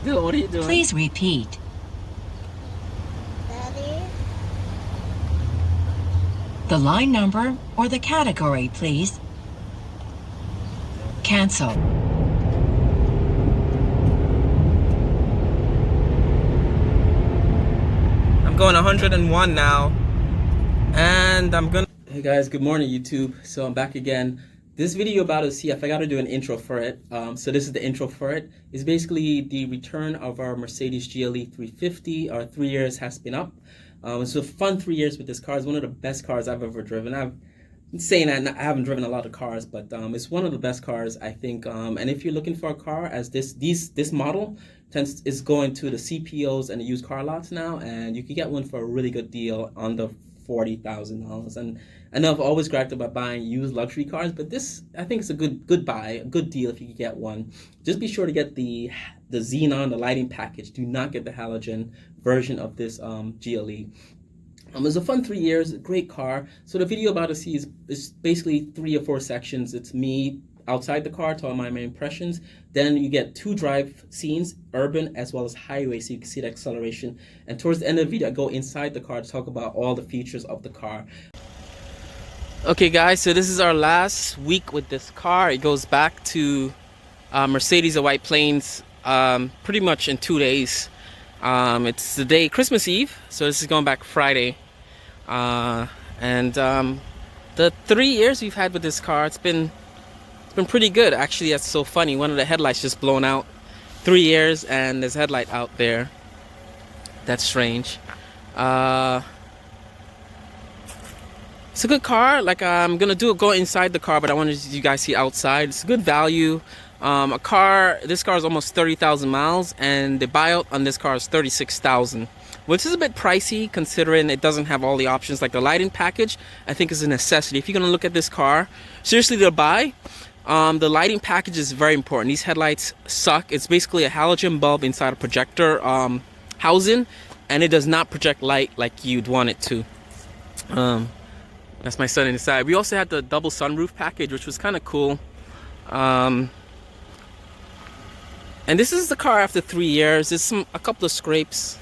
Dylan, what are you doing? Please repeat. Daddy? The line number or the category, please. Cancel. I'm going 101 now, and I'm gonna... Hey guys, good morning YouTube. So I'm back again. This video about a CF, I gotta do an intro for it. So this is the intro for it. It's basically the return of our Mercedes GLE 350. Our 3 years has been up. It's a fun 3 years with this car. It's one of the best cars I've ever driven. I've been saying that I haven't driven a lot of cars, but it's one of the best cars, I think. And if you're looking for a car, as this model is going to the CPOs and the used car lots now, and you can get one for a really good deal under $40,000. And I know I've always bragged about buying used luxury cars, but this, I think, it's a good buy, a good deal if you can get one. Just be sure to get the xenon, the lighting package. Do not get the halogen version of this GLE. It was a fun 3 years, a great car. So the video about it is basically 3 or 4 sections. It's me outside the car, talking about my impressions. Then you get 2 drive scenes, urban as well as highway, so you can see the acceleration. And towards the end of the video, I go inside the car to talk about all the features of the car. Okay guys, so this is our last week with this car. It goes back to Mercedes of White Plains pretty much in 2 days. It's the day, Christmas Eve, so this is going back Friday. The 3 years we've had with this car, it's been pretty good. Actually, that's so funny. One of the headlights just blown out. 3 years and there's a headlight out there. That's strange. It's a good car. Like, I'm gonna go inside the car, but I wanted you guys to see outside. It's a good value. This car is almost 30,000 miles, and the buyout on this car is 36,000, which is a bit pricey considering it doesn't have all the options. Like the lighting package, I think is a necessity. If you're gonna look at this car seriously to buy, the lighting package is very important. These headlights suck. It's basically a halogen bulb inside a projector housing, and it does not project light like you'd want it to. That's my son inside. We also had the double sunroof package, which was kind of cool. And this is the car after 3 years. There's a couple of scrapes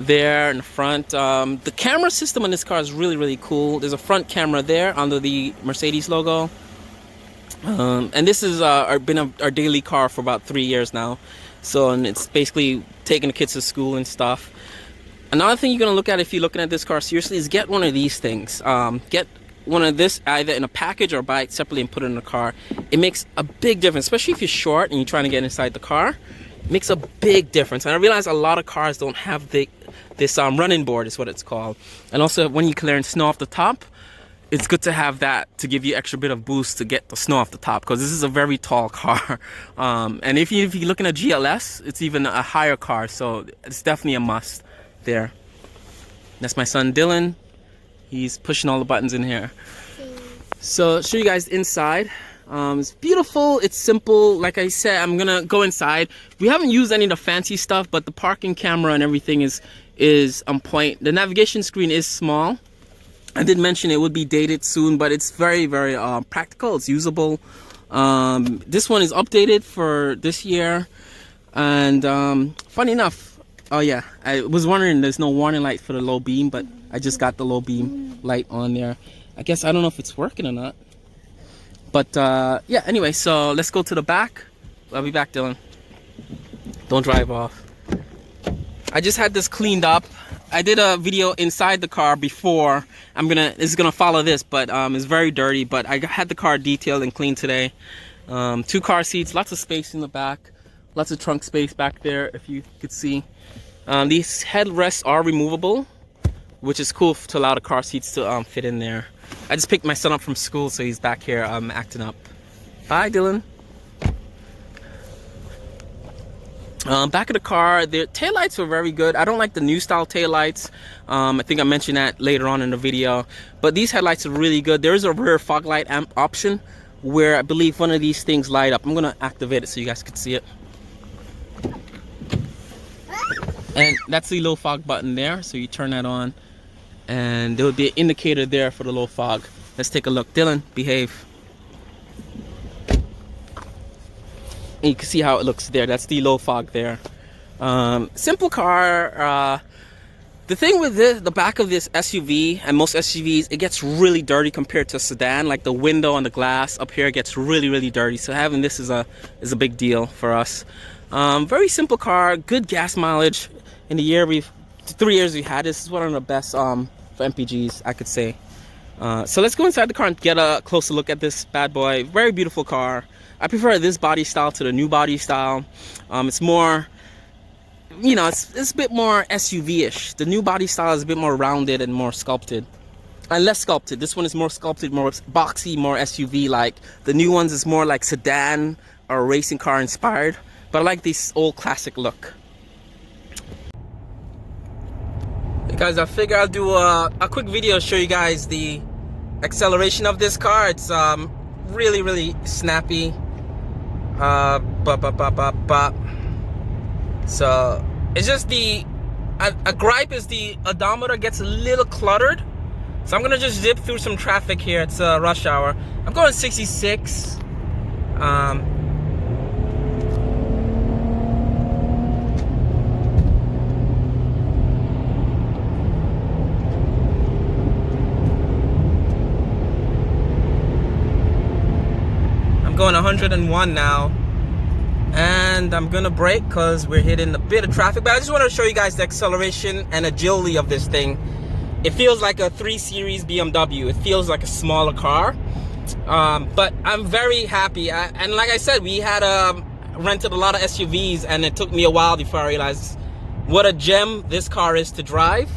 there in the front. The camera system on this car is really cool. There's a front camera there under the Mercedes logo. And this has been our daily car for about 3 years now. So, and it's basically taking the kids to school and stuff. Another thing you're gonna look at if you're looking at this car seriously is get one of these things. Get one of this either in a package or buy it separately and put it in the car. It makes a big difference, especially if you're short and you're trying to get inside the car. It makes a big difference. And I realize a lot of cars don't have this running board is what it's called. And also when you're clearing snow off the top, it's good to have that to give you extra bit of boost to get the snow off the top, because this is a very tall car. And if you're looking at GLS, it's even a higher car, so it's definitely a must there. That's my son Dylan. He's pushing all the buttons in here. So I'll show you guys inside. It's beautiful, it's simple. Like I said, I'm gonna go inside. We haven't used any of the fancy stuff, but the parking camera and everything is on point. The navigation screen is small. I did mention it would be dated soon, but it's very practical. It's usable. This one is updated for this year. And funny enough, oh yeah, I was wondering, there's no warning light for the low beam, but I just got the low beam light on there. I guess I don't know if it's working or not. But yeah, anyway, so let's go to the back. I'll be back, Dylan. Don't drive off. I just had this cleaned up. I did a video inside the car before. It's gonna follow this, but it's very dirty. But I had the car detailed and cleaned today. 2 car seats, lots of space in the back, lots of trunk space back there, if you could see. These headrests are removable, which is cool to allow the car seats to fit in there. I just picked my son up from school, so he's back here acting up. Bye, Dylan. Back of the car, the taillights were very good. I don't like the new style taillights. I think I mentioned that later on in the video. But these headlights are really good. There is a rear fog light option where I believe one of these things light up. I'm going to activate it so you guys can see it. And that's the low fog button there. So you turn that on. And there will be an indicator there for the low fog. Let's take a look. Dylan, behave. And you can see how it looks there. That's the low fog there. Simple car. The thing with this, the back of this SUV and most SUVs, it gets really dirty compared to a sedan. Like the window and the glass up here gets really, really dirty. So having this is a big deal for us. Very simple car, good gas mileage. In the 3 years we had, this is one of the best for MPGs, I could say. So let's go inside the car and get a closer look at this bad boy. Very beautiful car. I prefer this body style to the new body style. It's more, you know, it's a bit more SUV-ish. The new body style is a bit more rounded and more sculpted. And less sculpted. This one is more sculpted, more boxy, more SUV-like. The new ones is more like sedan or racing car inspired. But I like this old classic look. Hey guys, I figure I'll do a quick video to show you guys the acceleration of this car. It's really, really snappy. So it's just a gripe is the odometer gets a little cluttered. So I'm gonna just zip through some traffic here. It's rush hour. I'm going 66. I'm going 101 now. And I'm gonna brake because we're hitting a bit of traffic, but I just want to show you guys the acceleration and agility of this thing. It feels like a 3 Series BMW. It feels like a smaller car, but I'm very happy. And like I said, we had rented a lot of SUVs, and it took me a while before I realized what a gem this car is to drive.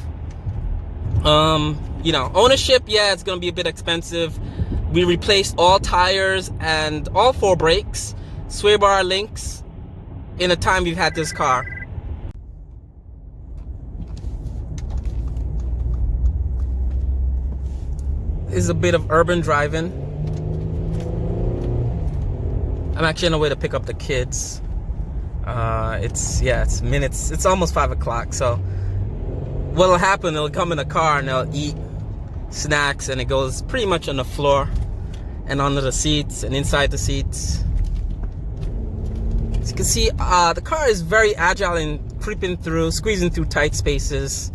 You know, ownership, yeah, it's gonna be a bit expensive. We replaced all tires and all 4 brakes. Sway bar links in the time we've had this car. This is a bit of urban driving. I'm actually on the way to pick up the kids. It's almost 5 o'clock. So what'll happen, they'll come in a car and they'll eat snacks, and it goes pretty much on the floor and under the seats and inside the seats. As you can see, the car is very agile in squeezing through tight spaces.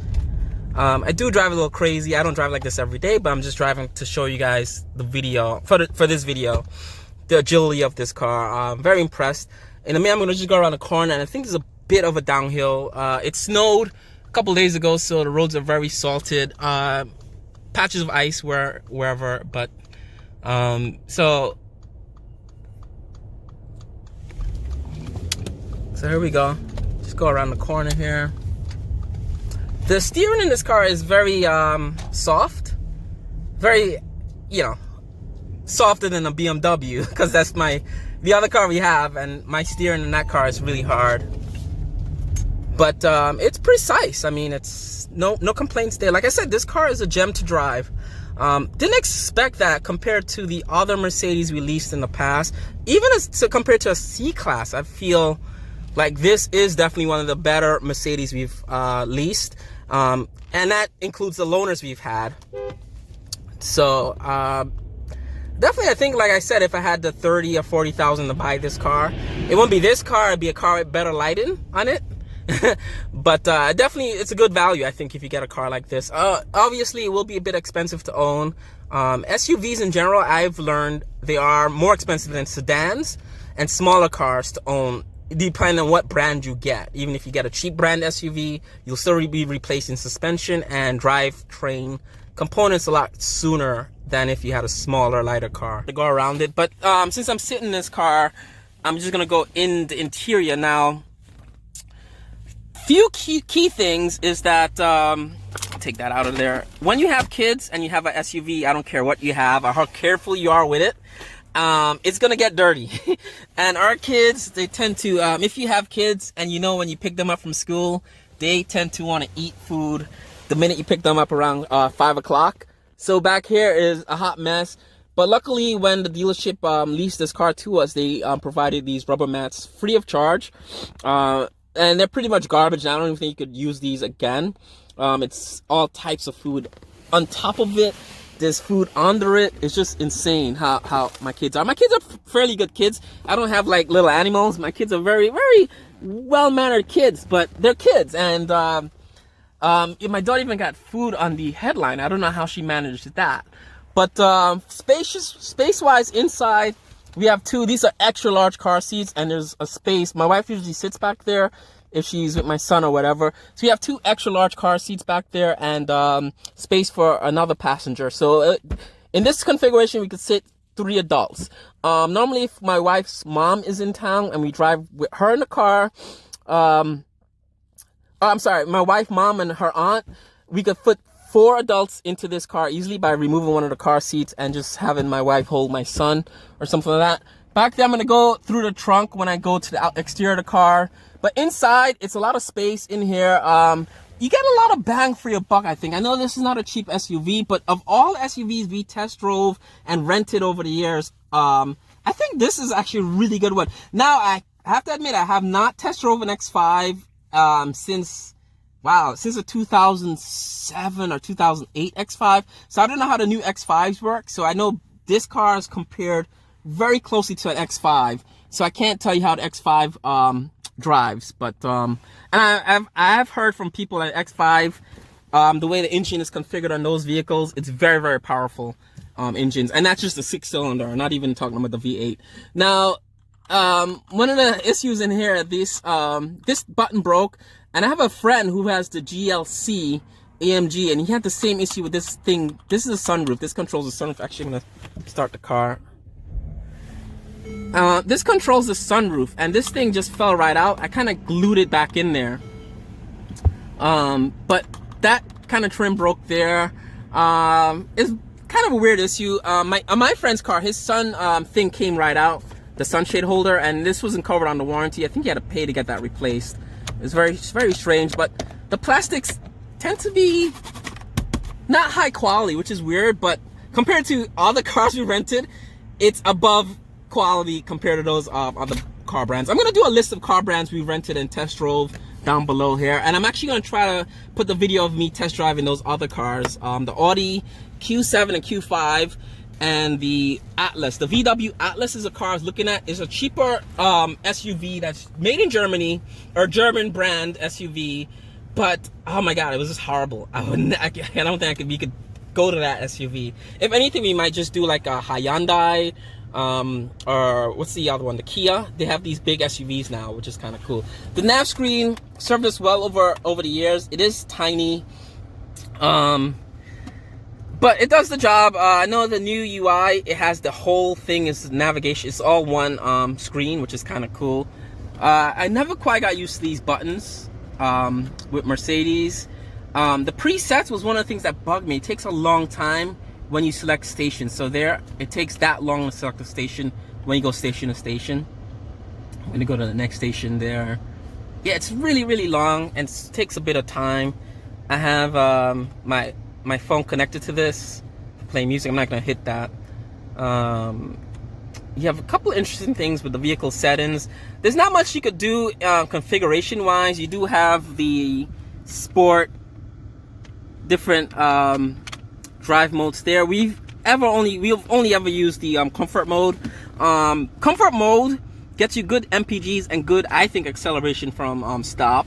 I do drive a little crazy. I don't drive like this every day, but I'm just driving to show you guys the video, for this video, the agility of this car. I'm very impressed. In a minute, I'm going to just go around the corner, and I think there's a bit of a downhill. It snowed a couple days ago, so the roads are very salted. Patches of ice wherever, but so here we go. Just go around the corner here. The steering in this car is very soft. Very, you know, softer than a BMW, because that's the other car we have, and my steering in that car is really hard. But it's precise. I mean, it's no complaints there. Like I said, this car is a gem to drive. Didn't expect that compared to the other Mercedes we leased in the past. Even compared to a C-Class, I feel like this is definitely one of the better Mercedes we've leased. And that includes the loaners we've had. So definitely, I think, like I said, if I had the 30 or 40,000 to buy this car, it wouldn't be this car. It'd be a car with better lighting on it. But definitely, it's a good value, I think, if you get a car like this. Obviously, it will be a bit expensive to own. SUVs in general, I've learned they are more expensive than sedans and smaller cars to own, depending on what brand you get. Even if you get a cheap brand SUV, you'll still be replacing suspension and drivetrain components a lot sooner than if you had a smaller, lighter car to go around it. But since I'm sitting in this car, I'm just gonna go in the interior now. Few key things is that take that out of there. When you have kids and you have an SUV, I don't care what you have or how careful you are with it, it's gonna get dirty. And our kids, they tend to, if you have kids and you know when you pick them up from school, they tend to want to eat food the minute you pick them up around 5 o'clock. So back here is a hot mess. But luckily, when the dealership leased this car to us, they provided these rubber mats free of charge. And they're pretty much garbage. I don't even think you could use these again. It's all types of food on top of it. There's food under it. It's just insane how my kids are. My kids are fairly good kids. I don't have like little animals. My kids are very, very well-mannered kids, but they're kids. And my daughter even got food on the headline. I don't know how she managed that. But space-wise inside, we have two. These are extra large car seats, and there's a space. My wife usually sits back there if she's with my son or whatever. So you have two extra large car seats back there, and space for another passenger. So in this configuration, we could sit 3 adults. Normally, if my wife's mom is in town and we drive with her in the car, I'm sorry, my wife, mom, and her aunt, we could fit 4 adults into this car easily by removing one of the car seats and just having my wife hold my son or something like that. Back there, I'm going to go through the trunk when I go to the exterior of the car. But inside, it's a lot of space in here. You get a lot of bang for your buck, I think. I know this is not a cheap SUV, but of all SUVs we test drove and rented over the years, I think this is actually a really good one. Now, I have to admit, I have not test drove an X5 since the 2007 or 2008 X5. So I don't know how the new X5s work. So I know this car is compared very closely to an X5. So I can't tell you how the X5 drives, but and I have heard from people that X5, the way the engine is configured on those vehicles, it's very, very powerful engines, and that's just a 6-cylinder. I'm not even talking about the V8. Now, one of the issues in here, this button broke, and I have a friend who has the GLC AMG, and he had the same issue with this thing. This is a sunroof. This controls the sunroof. Actually, I'm gonna start the car. This controls the sunroof, and this thing just fell right out. I kind of glued it back in there. But that kind of trim broke there. It's kind of a weird issue. My friend's car, his sun thing came right out, the sunshade holder, and this wasn't covered on the warranty. I think he had to pay to get that replaced. It's very strange, but the plastics tend to be not high quality, which is weird, but compared to all the cars we rented, it's above quality compared to those other car brands. I'm going to do a list of car brands we rented and test drove down below here, and I'm actually going to try to put the video of me test driving those other cars, the Audi Q7 and Q5, and the Atlas. The VW Atlas is a car I was looking at. It's a cheaper SUV that's made in Germany, or German brand SUV, but oh my god, it was just horrible. I don't think we could go to that SUV. If anything, we might just do like a Hyundai, or what's the other one, the Kia. They have these big SUVs now, which is kind of cool. The nav screen served us well over the years. It is tiny, but it does the job. I know the new UI, it has the whole thing is navigation. It's all one screen, which is kind of cool. I never quite got used to these buttons with Mercedes. The presets was one of the things that bugged me. It takes a long time when you select station. So there, it takes that long to select a station when you go station to station. I'm gonna go to the next station there. Yeah, it's really long and it takes a bit of time. I have my phone connected to this to play music. I'm not gonna hit that. You have a couple of interesting things with the vehicle settings. There's not much you could do configuration wise. You do have the sport, different drive modes there. We've only ever used the comfort mode. Comfort mode gets you good MPGs and good, I think, acceleration from stop.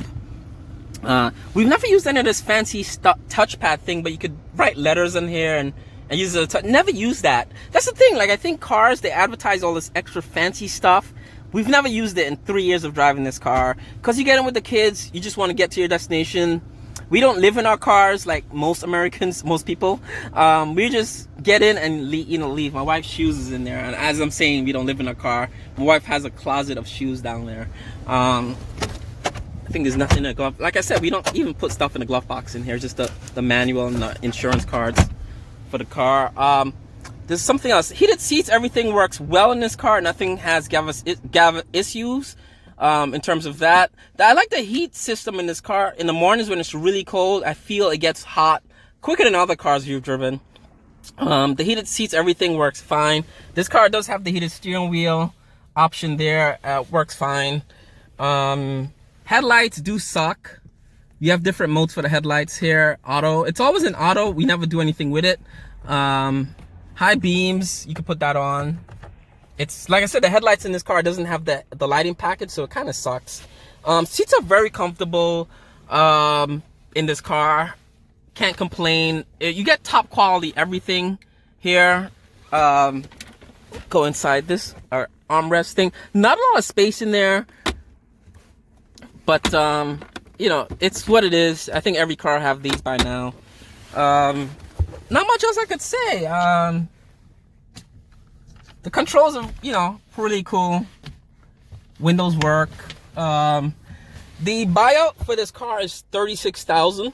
We've never used any of this fancy touchpad thing, but you could write letters in here and use it. Never used that. That's the thing. Like, I think cars, they advertise all this extra fancy stuff. We've never used it in 3 years of driving this car, because you get in with the kids, you just want to get to your destination. We don't live in our cars like most Americans, most people. We just get in and leave. My wife's shoes is in there, and as I'm saying, we don't live in a car. My wife has a closet of shoes down there. I think there's nothing in the glove. Like I said, we don't even put stuff in the glove box in here. Just the manual and the insurance cards for the car. There's something else. Heated seats. Everything works well in this car. Nothing has GAV issues in terms of that. I like the heat system in this car. In the mornings when it's really cold, I feel it gets hot quicker than other cars you've driven. The heated seats. Everything works fine. This car does have the heated steering wheel option there. Works fine. Headlights do suck. You have different modes for the headlights here. Auto. It's always in auto. We never do anything with it. High beams, you can put that on. It's like I said, the headlights in this car doesn't have the lighting package, so it kind of sucks. Seats are very comfortable in this car. Can't complain. You get top quality everything here. Go inside this armrest thing. Not a lot of space in there, but you know, it's what it is. I think every car have these by now. Not much else I could say. The controls are, you know, pretty cool. Windows work. The buyout for this car is $36,000.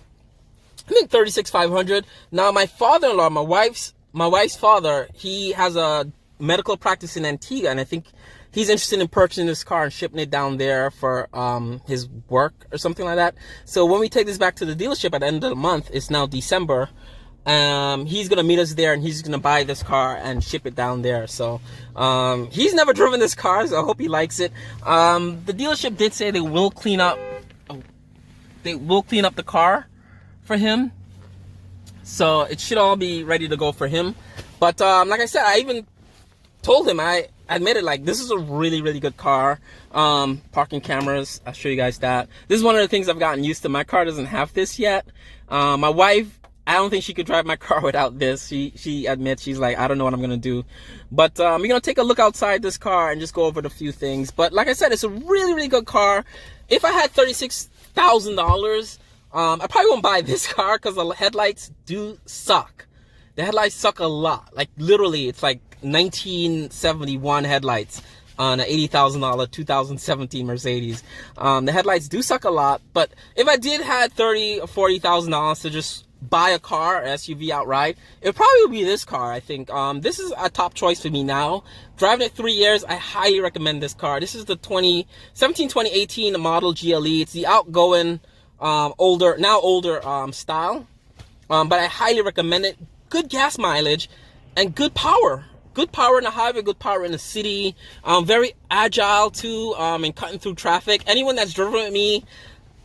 I think $36,500. Now my father-in-law, my wife's father, he has a medical practice in Antigua, and I think he's interested in purchasing this car and shipping it down there for his work or something like that. So when we take this back to the dealership at the end of the month, it's now December. He's gonna meet us there, and he's gonna buy this car and ship it down there. So he's never driven this car, so I hope he likes it. The dealership did say they will clean up the car for him, so it should all be ready to go for him. But like I said, I even told him, I admitted, like, this is a really, really good car. Parking cameras, I'll show you guys that. This is one of the things I've gotten used to. My car doesn't have this yet. My wife, I don't think she could drive my car without this. She admits, she's like, I don't know what I'm gonna do. But we're gonna take a look outside this car and just go over the few things. But like I said, it's a really, really good car. If I had $36,000, I probably won't buy this car because the headlights do suck. The headlights suck a lot. Like, literally, it's like 1971 headlights on an $80,000 2017 Mercedes. The headlights do suck a lot, but if I did had $30,000 or $40,000 to just buy a car, an SUV outright, it probably would be this car, I think. This is a top choice for me now. Driving it 3 years, I highly recommend this car. This is the 2017-2018 model GLE. It's the outgoing, older style. But I highly recommend it. Good gas mileage and good power. Good power in the highway, good power in the city. Very agile too, in cutting through traffic. Anyone that's driven with me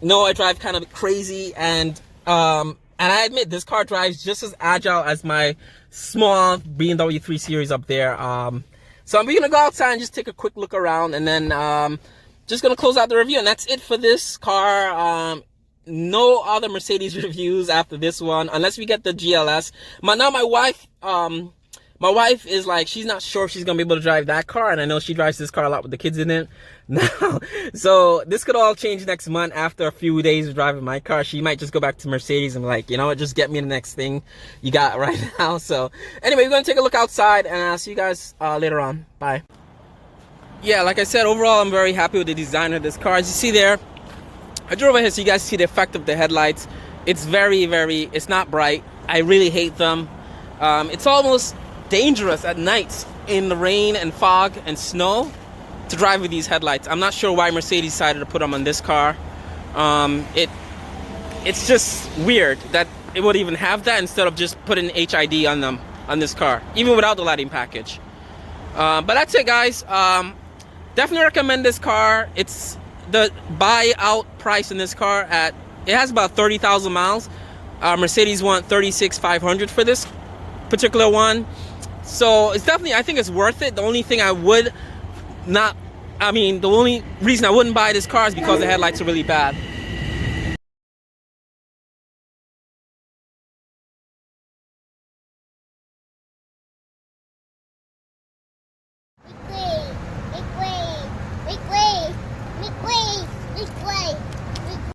know I drive kind of crazy, and I admit this car drives just as agile as my small BMW 3 Series up there. So I'm gonna go outside and just take a quick look around, and then just gonna close out the review, and that's it for this car. No other Mercedes reviews after this one, unless we get the GLS. Now my wife is like, she's not sure if she's gonna be able to drive that car, and I know she drives this car a lot with the kids in it now. So this could all change next month. After a few days of driving my car, she might just go back to Mercedes and be like, you know what, just get me the next thing you got right now. So anyway, we're gonna take a look outside, and I'll see you guys later on. Bye. Yeah, like I said, overall I'm very happy with the design of this car. As you see there, I drove over here so you guys see the effect of the headlights. It's it's not bright. I really hate them. It's almost dangerous at night in the rain and fog and snow to drive with these headlights. I'm not sure why Mercedes decided to put them on this car. It's just weird that it would even have that instead of just putting HID on them on this car, even without the lighting package. But that's it, guys. Definitely recommend this car. It's the buyout price in this car it has about 30,000 miles. Mercedes want $36,500 for this particular one. So it's definitely, I think it's worth it. The only thing the only reason I wouldn't buy this car is because the headlights are really bad. Make way, make way, make way, make way, make way.